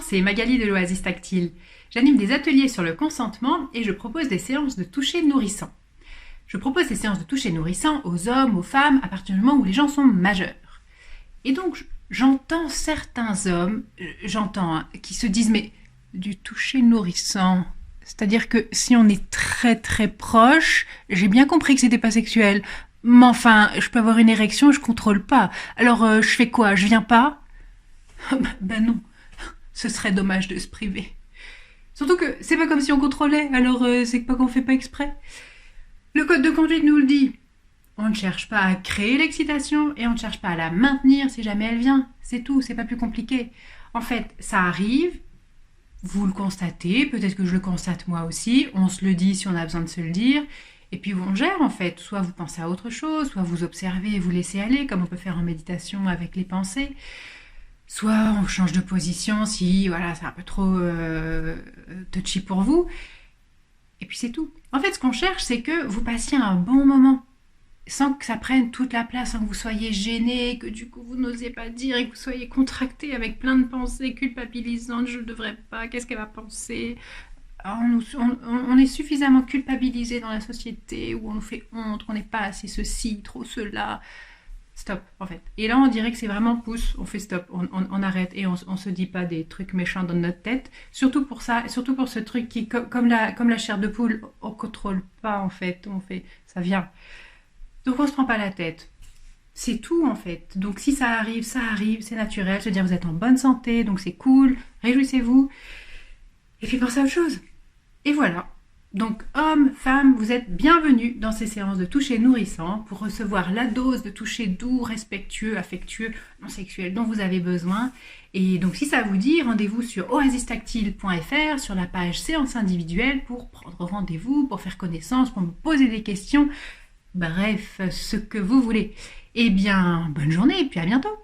c'est Magali de l'Oasis Tactile. J'anime des ateliers sur le consentement et je propose des séances de toucher nourrissant. Je propose ces séances de toucher nourrissant aux hommes, aux femmes, à partir du moment où les gens sont majeurs. Et donc, j'entends certains hommes, qui se disent « mais du toucher nourrissant ». C'est-à-dire que si on est très très proche, j'ai bien compris que c'était pas sexuel, mais enfin, je peux avoir une érection, je contrôle pas. Alors, je fais quoi? Je viens pas? Ben non, ce serait dommage de se priver. Surtout que c'est pas comme si on contrôlait, alors c'est pas qu'on fait pas exprès. Le code de conduite nous le dit. On ne cherche pas à créer l'excitation et on ne cherche pas à la maintenir si jamais elle vient. C'est tout, c'est pas plus compliqué. En fait, ça arrive, vous le constatez, peut-être que je le constate moi aussi, on se le dit si on a besoin de se le dire, et puis on gère en fait. Soit vous pensez à autre chose, soit vous observez et vous laissez aller, comme on peut faire en méditation avec les pensées. Soit on change de position si voilà, c'est un peu trop touchy pour vous. Et puis c'est tout. En fait, ce qu'on cherche, c'est que vous passiez un bon moment, sans que ça prenne toute la place, sans que vous soyez gêné, que du coup vous n'osez pas dire et que vous soyez contracté avec plein de pensées culpabilisantes. Je ne devrais pas, qu'est-ce qu'elle va penser? On est suffisamment culpabilisé dans la société où on nous fait honte, qu'on n'est pas assez ceci, trop cela. Stop, en fait. Et là, on dirait que c'est vraiment pouce, on fait stop, on arrête et on se dit pas des trucs méchants dans notre tête. Surtout pour ça, surtout pour ce truc qui, comme la chair de poule, on contrôle pas, en fait. On fait, ça vient. Donc, on se prend pas la tête. C'est tout, en fait. Donc, si ça arrive, c'est naturel. Se dire, vous êtes en bonne santé, donc c'est cool, réjouissez-vous. Et puis, pensez à autre chose. Et voilà. Donc, hommes, femmes, vous êtes bienvenus dans ces séances de toucher nourrissant pour recevoir la dose de toucher doux, respectueux, affectueux, non sexuel dont vous avez besoin. Et donc, si ça vous dit, rendez-vous sur oasistactile.fr sur la page séance individuelle pour prendre rendez-vous, pour faire connaissance, pour me poser des questions. Bref, ce que vous voulez. Eh bien, bonne journée et puis à bientôt.